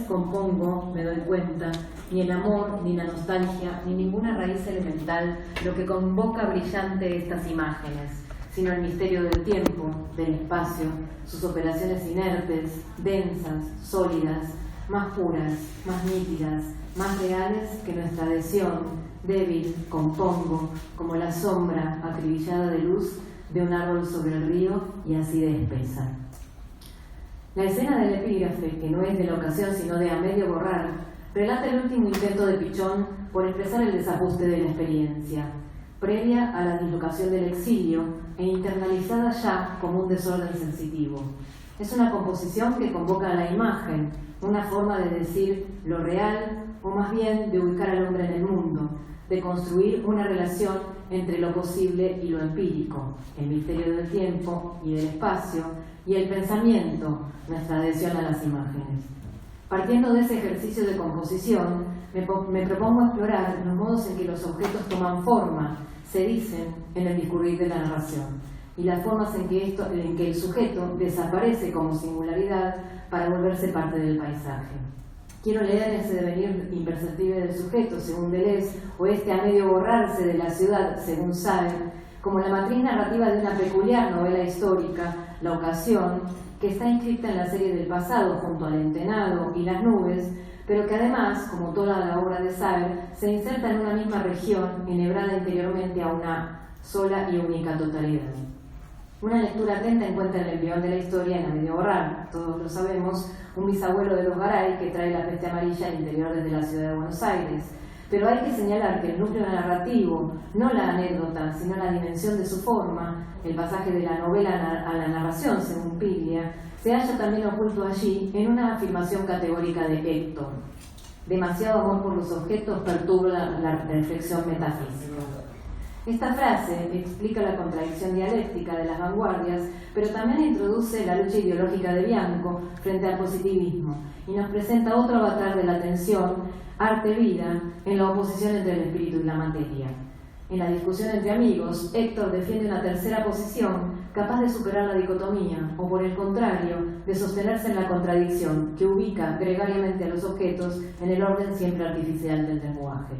Compongo, me doy cuenta, ni el amor, ni la nostalgia, ni ninguna raíz elemental lo que convoca brillante estas imágenes, sino el misterio del tiempo, del espacio, sus operaciones inertes, densas, sólidas, más puras, más nítidas, más reales que nuestra adhesión, débil, compongo, como la sombra acribillada de luz de un árbol sobre el río y así de espesa. La escena del epígrafe, que no es de la ocasión sino de a medio borrar, relata el último intento de Pichón por expresar el desajuste de la experiencia, previa a la dislocación del exilio e internalizada ya como un desorden sensitivo. Es una composición que convoca a la imagen, una forma de decir lo real, o más bien de ubicar al hombre en el mundo, de construir una relación entre lo posible y lo empírico, el misterio del tiempo y del espacio, y el pensamiento, nuestra adhesión a las imágenes. Partiendo de ese ejercicio de composición, me propongo explorar los modos en que los objetos toman forma, se dicen en el discurrir de la narración, y las formas en que el sujeto desaparece como singularidad para volverse parte del paisaje. Quiero leer ese devenir imperceptible del sujeto, según Deleuze, o este a medio borrarse de la ciudad, según Saer, como la matriz narrativa de una peculiar novela histórica, La Ocasión, que está inscrita en la serie del pasado junto al Entenado y las nubes, pero que además, como toda la obra de Saer, se inserta en una misma región, enhebrada interiormente a una sola y única totalidad. Una lectura atenta encuentra el embrión de la historia en A medio borrar. Todos lo sabemos, un bisabuelo de los Garay que trae la peste amarilla al interior desde la ciudad de Buenos Aires. Pero hay que señalar que el núcleo narrativo, no la anécdota, sino la dimensión de su forma, el pasaje de la novela a la narración, según Piglia, se halla también oculto allí en una afirmación categórica de Héctor. Demasiado amor por los objetos perturba la reflexión metafísica. Esta frase explica la contradicción dialéctica de las vanguardias, pero también introduce la lucha ideológica de Bianco frente al positivismo y nos presenta otro avatar de la tensión arte-vida en la oposición entre el espíritu y la materia. En la discusión entre amigos, Héctor defiende una tercera posición capaz de superar la dicotomía, o por el contrario, de sostenerse en la contradicción que ubica gregariamente a los objetos en el orden siempre artificial del lenguaje.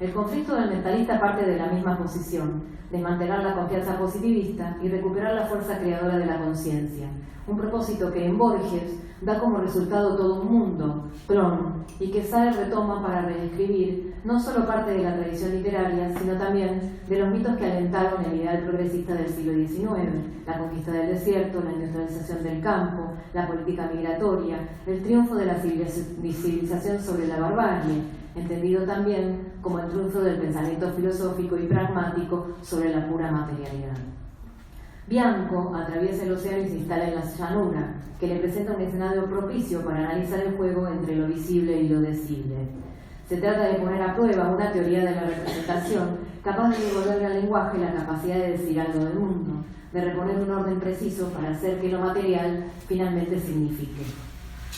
El conflicto del mentalista parte de la misma posición, desmantelar la confianza positivista y recuperar la fuerza creadora de la conciencia, un propósito que en Borges da como resultado todo un mundo, Plon, y que Saer retoma para reescribir no solo parte de la tradición literaria, sino también de los mitos que alentaron el ideal progresista del siglo XIX, la conquista del desierto, la industrialización del campo, la política migratoria, el triunfo de la civilización sobre la barbarie, entendido también como el triunfo del pensamiento filosófico y pragmático sobre la pura materialidad. Bianco atraviesa el océano y se instala en la llanura, que le presenta un escenario propicio para analizar el juego entre lo visible y lo decible. Se trata de poner a prueba una teoría de la representación capaz de devolverle al lenguaje la capacidad de decir algo del mundo, de reponer un orden preciso para hacer que lo material finalmente signifique.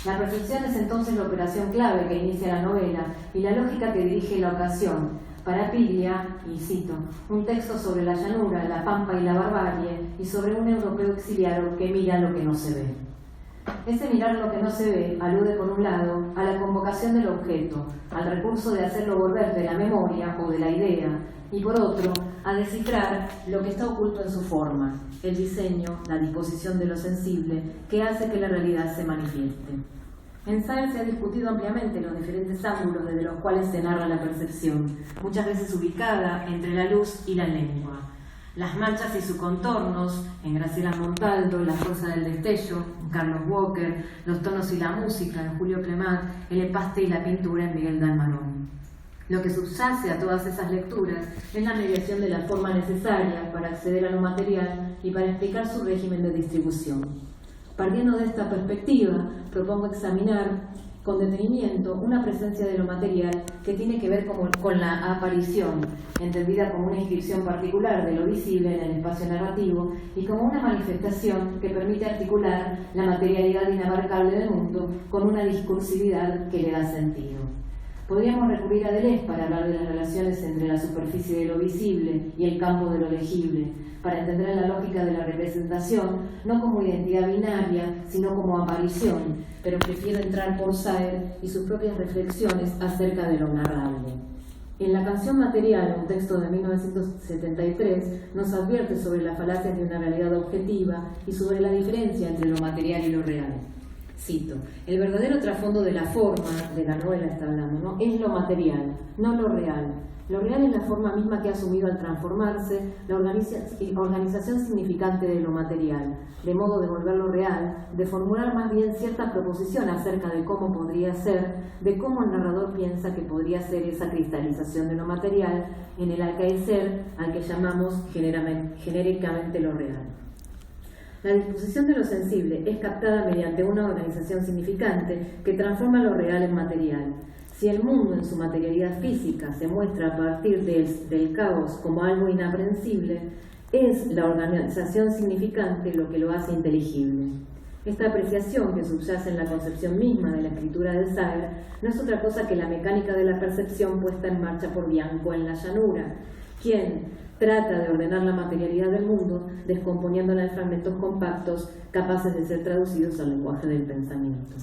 La percepción es entonces la operación clave que inicia la novela y la lógica que dirige la ocasión. Para Piglia, y cito, un texto sobre la llanura, la pampa y la barbarie, y sobre un europeo exiliado que mira lo que no se ve. Ese mirar lo que no se ve alude por un lado a la convocación del objeto, al recurso de hacerlo volver de la memoria o de la idea, y por otro, a descifrar lo que está oculto en su forma, el diseño, la disposición de lo sensible, que hace que la realidad se manifieste. En Saer se ha discutido ampliamente los diferentes ángulos desde los cuales se narra la percepción, muchas veces ubicada entre la luz y la lengua. Las manchas y sus contornos, en Graciela Montaldo, La fuerza del destello, en Carlos Walker, los tonos y la música, en Julio Clemat, el empaste y la pintura, en Miguel Dalmarón. Lo que subyace a todas esas lecturas es la mediación de la forma necesaria para acceder a lo material y para explicar su régimen de distribución. Partiendo de esta perspectiva, propongo examinar con detenimiento una presencia de lo material que tiene que ver con la aparición, entendida como una inscripción particular de lo visible en el espacio narrativo y como una manifestación que permite articular la materialidad inabarcable del mundo con una discursividad que le da sentido. Podríamos recurrir a Deleuze para hablar de las relaciones entre la superficie de lo visible y el campo de lo legible, para entender la lógica de la representación, no como identidad binaria, sino como aparición, pero prefiero entrar por Saer y sus propias reflexiones acerca de lo narrable. En la canción Material, un texto de 1973, nos advierte sobre las falacias de una realidad objetiva y sobre la diferencia entre lo material y lo real. Cito: el verdadero trasfondo de la forma, de la novela está hablando, ¿no?, es lo material, no lo real. Lo real es la forma misma que ha asumido al transformarse la organización significante de lo material, de modo de volverlo real, de formular más bien cierta proposición acerca de cómo podría ser, de cómo el narrador piensa que podría ser esa cristalización de lo material en el acaecer al que llamamos genéricamente lo real. La disposición de lo sensible es captada mediante una organización significante que transforma lo real en material. Si el mundo en su materialidad física se muestra a partir del caos como algo inaprensible, es la organización significante lo que lo hace inteligible. Esta apreciación que subyace en la concepción misma de la escritura de Saer no es otra cosa que la mecánica de la percepción puesta en marcha por Bianco en La llanura, quien trata de ordenar la materialidad del mundo descomponiéndola en fragmentos compactos capaces de ser traducidos al lenguaje del pensamiento.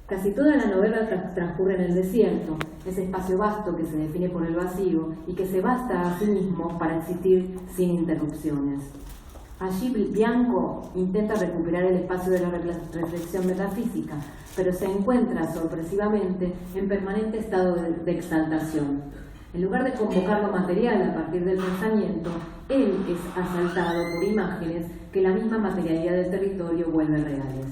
Casi toda la novela transcurre en el desierto, ese espacio vasto que se define por el vacío y que se basta a sí mismo para existir sin interrupciones. Allí Bianco intenta recuperar el espacio de la reflexión metafísica, pero se encuentra sorpresivamente en permanente estado de exaltación. En lugar de convocar lo material a partir del pensamiento, él es asaltado por imágenes que la misma materialidad del territorio vuelve reales.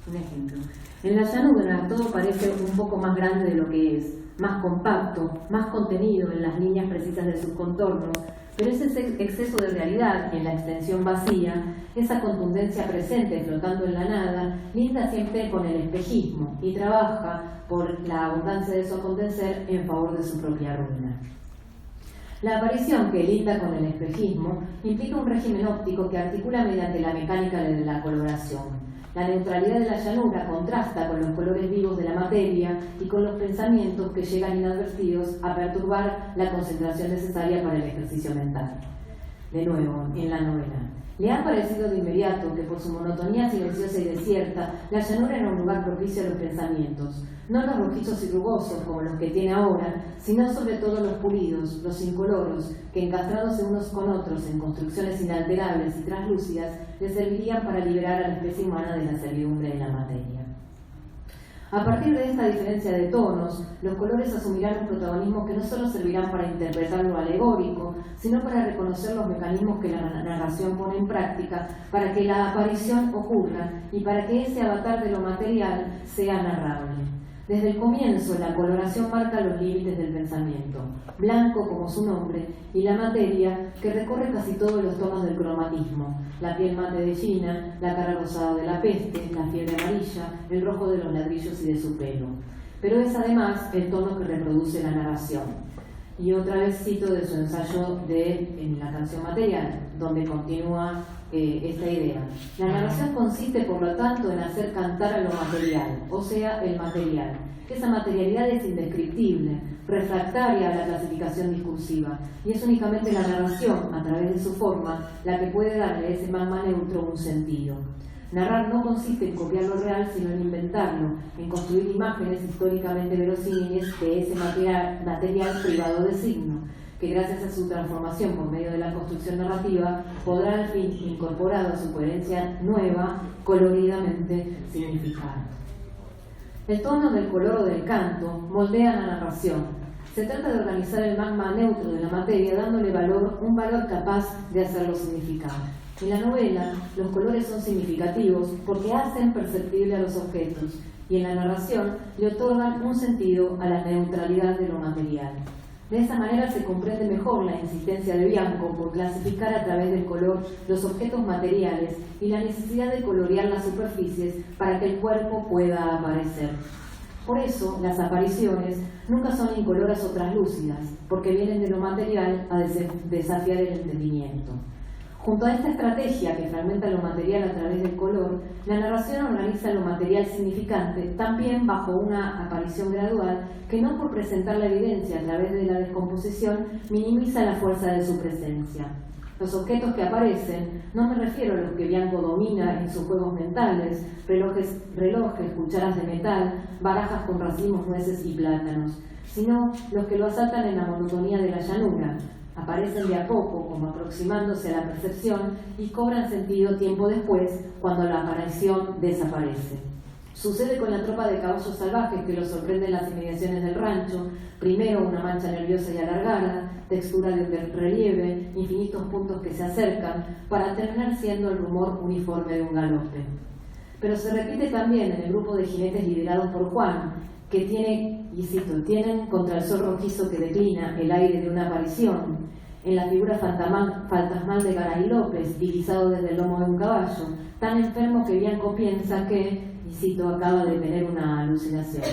Un ejemplo. En La llanura todo parece un poco más grande de lo que es, más compacto, más contenido en las líneas precisas de sus contornos, pero ese exceso de realidad y en la extensión vacía, esa contundencia presente flotando en la nada, linda siempre con el espejismo y trabaja por la abundancia de su acontecer en favor de su propia ruina. La aparición que linda con el espejismo implica un régimen óptico que articula mediante la mecánica de la coloración. La neutralidad de la llanura contrasta con los colores vivos de la materia y con los pensamientos que llegan inadvertidos a perturbar la concentración necesaria para el ejercicio mental. De nuevo, en la novela. Le ha parecido de inmediato que por su monotonía silenciosa y desierta, la llanura era un lugar propicio a los pensamientos, no los rojizos y rugosos como los que tiene ahora, sino sobre todo los pulidos, los incoloros, que encastrándose unos con otros en construcciones inalterables y translúcidas, le servirían para liberar a la especie humana de la servidumbre de la materia. A partir de esta diferencia de tonos, los colores asumirán un protagonismo que no solo servirán para interpretar lo alegórico, sino para reconocer los mecanismos que la narración pone en práctica para que la aparición ocurra y para que ese avatar de lo material sea narrable. Desde el comienzo, la coloración marca los límites del pensamiento, blanco como su nombre, y la materia que recorre casi todos los tonos del cromatismo, la piel mate de Gina, la cara rosada de la peste, la fiebre amarilla, el rojo de los ladrillos y de su pelo. Pero es además el tono que reproduce la narración. Y otra vez cito de su ensayo en la canción Material, donde continúa esta idea. La narración consiste, por lo tanto, en hacer cantar a lo material, o sea, el material. Esa materialidad es indescriptible, refractaria a la clasificación discursiva, y es únicamente la narración, a través de su forma, la que puede darle a ese magma neutro un sentido. Narrar no consiste en copiar lo real, sino en inventarlo, en construir imágenes históricamente verosímiles de ese material privado de signo, que gracias a su transformación por medio de la construcción narrativa podrá al fin, incorporado a su coherencia nueva, coloridamente significar. El tono del color o del canto moldea la narración. Se trata de organizar el magma neutro de la materia dándole un valor capaz de hacerlo significar. En la novela, los colores son significativos porque hacen perceptible a los objetos y en la narración le otorgan un sentido a la neutralidad de lo material. De esa manera se comprende mejor la insistencia de Bianco por clasificar a través del color los objetos materiales y la necesidad de colorear las superficies para que el cuerpo pueda aparecer. Por eso, las apariciones nunca son incoloras o translúcidas, porque vienen de lo material a desafiar el entendimiento. Junto a esta estrategia que fragmenta lo material a través del color, la narración organiza lo material significante también bajo una aparición gradual que, no por presentar la evidencia a través de la descomposición, minimiza la fuerza de su presencia. Los objetos que aparecen, no me refiero a los que Bianco domina en sus juegos mentales, relojes, cucharas de metal, barajas con racimos, nueces y plátanos, sino los que lo asaltan en la monotonía de la llanura. Aparecen de a poco, como aproximándose a la percepción, y cobran sentido tiempo después, cuando la aparición desaparece. Sucede con la tropa de caballos salvajes que los sorprende en las inmediaciones del rancho, primero una mancha nerviosa y alargada, textura de relieve, infinitos puntos que se acercan, para terminar siendo el rumor uniforme de un galope. Pero se repite también en el grupo de jinetes liderados por Juan, que tienen contra el sol rojizo que declina el aire de una aparición, en la figura fantasmal de Garay López, divisado desde el lomo de un caballo, tan enfermo que Bianco piensa que, y cito, acaba de tener una alucinación.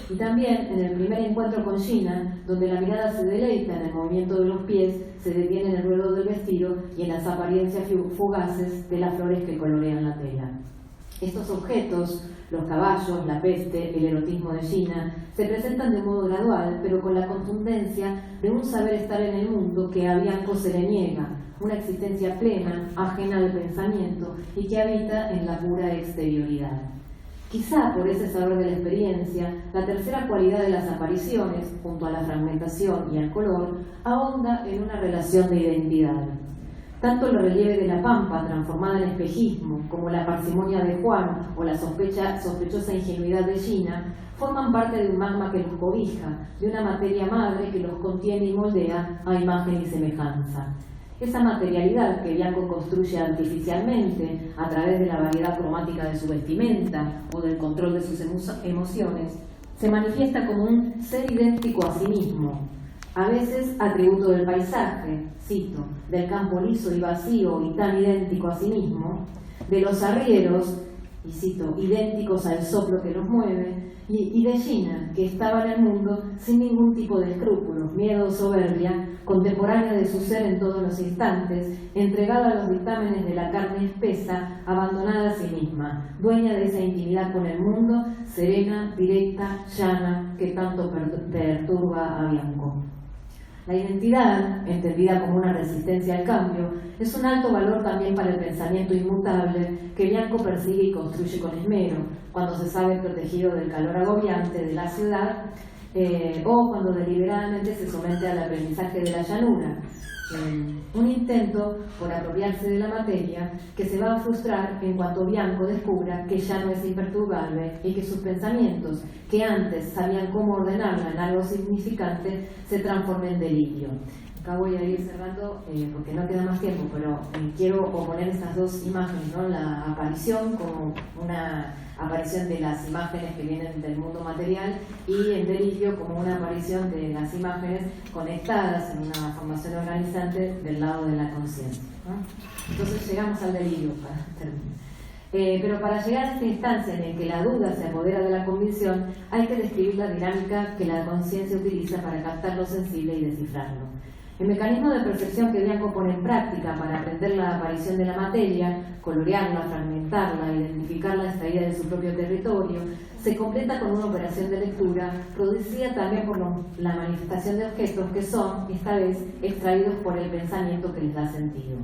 Y también en el primer encuentro con Gina, donde la mirada se deleita en el movimiento de los pies, se detiene en el ruedo del vestido y en las apariencias fugaces de las flores que colorean la tela. Estos objetos, los caballos, la peste, el erotismo de Gina, se presentan de modo gradual, pero con la contundencia de un saber estar en el mundo que a Bianco se le niega, una existencia plena, ajena al pensamiento y que habita en la pura exterioridad. Quizá por ese saber de la experiencia, la tercera cualidad de las apariciones, junto a la fragmentación y al color, ahonda en una relación de identidad. Tanto el relieve de la pampa, transformada en espejismo, como la parsimonia de Juan o la sospechosa ingenuidad de Gina, forman parte de un magma que los cobija, de una materia madre que los contiene y moldea a imagen y semejanza. Esa materialidad que Bianco construye artificialmente a través de la variedad cromática de su vestimenta o del control de sus emociones, se manifiesta como un ser idéntico a sí mismo, a veces atributo del paisaje, cito, del campo liso y vacío y tan idéntico a sí mismo, de los arrieros, y cito, idénticos al soplo que los mueve, y de Gina, que estaba en el mundo sin ningún tipo de escrúpulos, miedo o soberbia, contemporánea de su ser en todos los instantes, entregada a los dictámenes de la carne espesa, abandonada a sí misma, dueña de esa intimidad con el mundo, serena, directa, llana, que tanto perturba a Bianco. La identidad, entendida como una resistencia al cambio, es un alto valor también para el pensamiento inmutable que Bianco persigue y construye con esmero, cuando se sabe protegido del calor agobiante de la ciudad o cuando deliberadamente se somete al aprendizaje de la llanura. Un intento por apropiarse de la materia que se va a frustrar en cuanto Bianco descubra que ya no es imperturbable y que sus pensamientos, que antes sabían cómo ordenarla en algo significante, se transformen en delirio. Acá voy a ir cerrando porque no queda más tiempo, pero quiero oponer estas dos imágenes, ¿no? La aparición como una aparición de las imágenes que vienen del mundo material y el delirio como una aparición de las imágenes conectadas en una formación organizante del lado de la conciencia, ¿no? Entonces llegamos al delirio para terminar. Pero para llegar a esta instancia en la que la duda se apodera de la convicción, hay que describir la dinámica que la conciencia utiliza para captar lo sensible y descifrarlo. El mecanismo de percepción que Bianco pone en práctica para aprender la aparición de la materia, colorearla, fragmentarla, identificarla extraída de su propio territorio, se completa con una operación de lectura producida también por la manifestación de objetos que son, esta vez, extraídos por el pensamiento que les da sentido.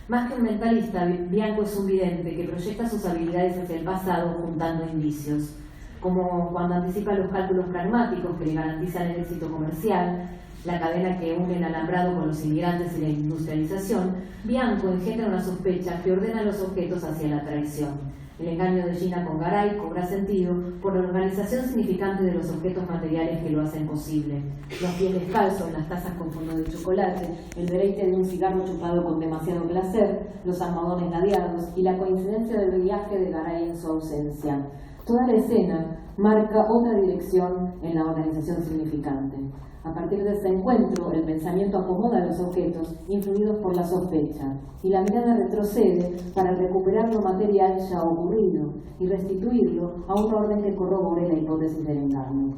Más que un mentalista, Bianco es un vidente que proyecta sus habilidades hacia el pasado juntando indicios, como cuando anticipa los cálculos pragmáticos que le garantizan el éxito comercial, la cadena que une el alambrado con los inmigrantes y la industrialización. Bianco engendra una sospecha que ordena los objetos hacia la traición. El engaño de Gina con Garay cobra sentido por la organización significante de los objetos materiales que lo hacen posible. Los pies descalzos, las tazas con fondo de chocolate, el deleite de un cigarro chupado con demasiado placer, los almohadones ladeados y la coincidencia del viaje de Garay en su ausencia. Toda la escena marca otra dirección en la organización significante. A partir de ese encuentro, el pensamiento acomoda los objetos influidos por la sospecha, y la mirada retrocede para recuperar lo material ya ocurrido y restituirlo a un orden que corrobore la hipótesis del engaño.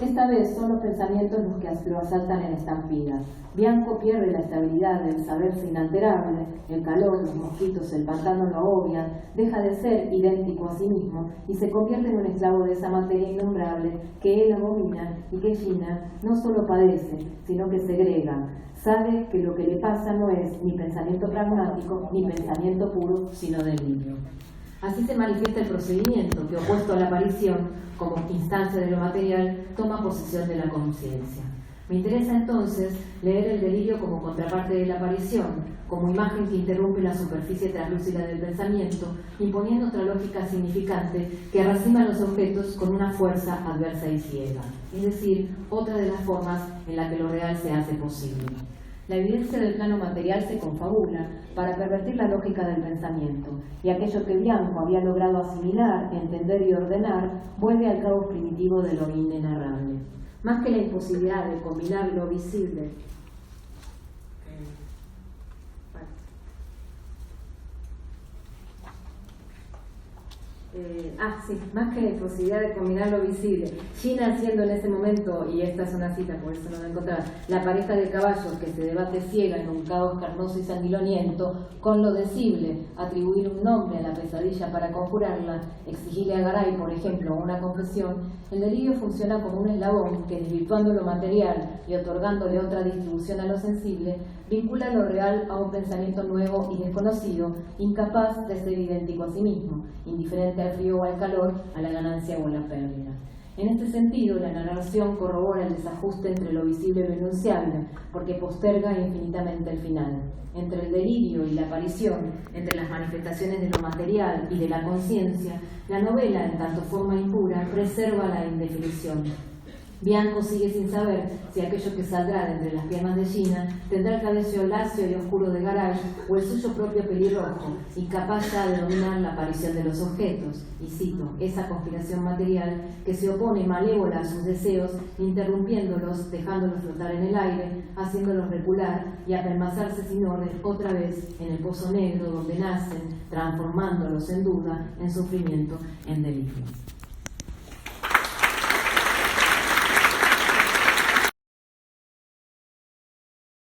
Esta vez son los pensamientos los que lo asaltan en estampida. Bianco pierde la estabilidad del saberse inalterable, el calor, los mosquitos, el pantano lo agobian, deja de ser idéntico a sí mismo y se convierte en un esclavo de esa materia innombrable que él abomina y que Gina no solo padece, sino que segrega. Sabe que lo que le pasa no es ni pensamiento pragmático ni pensamiento puro, sino delirio. Así se manifiesta el procedimiento que, opuesto a la aparición, como instancia de lo material, toma posesión de la conciencia. Me interesa entonces leer el delirio como contraparte de la aparición, como imagen que interrumpe la superficie translúcida del pensamiento, imponiendo otra lógica significante que arracima los objetos con una fuerza adversa y ciega, es decir, otra de las formas en la que lo real se hace posible. La evidencia del plano material se confabula para pervertir la lógica del pensamiento, y aquello que Bianco había logrado asimilar, entender y ordenar, vuelve al caos primitivo de lo inenarrable. Más que la imposibilidad de combinar lo visible más que la imposibilidad de combinar lo visible, Gina haciendo en ese momento, y esta es una cita, por eso no la encontraba, la pareja de caballos que se debate ciega en un caos carnoso y sanguinoliento, con lo decible, atribuir un nombre a la pesadilla para conjurarla, exigirle a Garay, por ejemplo, una confesión, el delirio funciona como un eslabón que, desvirtuando lo material y otorgándole otra distribución a lo sensible, vincula lo real a un pensamiento nuevo y desconocido, incapaz de ser idéntico a sí mismo, indiferente al frío o al calor, a la ganancia o a la pérdida. En este sentido, la narración corrobora el desajuste entre lo visible y lo enunciable, porque posterga infinitamente el final. Entre el delirio y la aparición, entre las manifestaciones de lo material y de la conciencia, la novela, en tanto forma impura, preserva la indefinición. Bianco sigue sin saber si aquello que saldrá de entre las piernas de Gina tendrá el cabello lacio y oscuro de Garay o el suyo propio pelirrojo, incapaz ya de dominar la aparición de los objetos, y cito, esa conspiración material que se opone malévola a sus deseos, interrumpiéndolos, dejándolos flotar en el aire, haciéndolos recular y apelmazarse sin orden otra vez en el pozo negro donde nacen, transformándolos en duda, en sufrimiento, en delirio.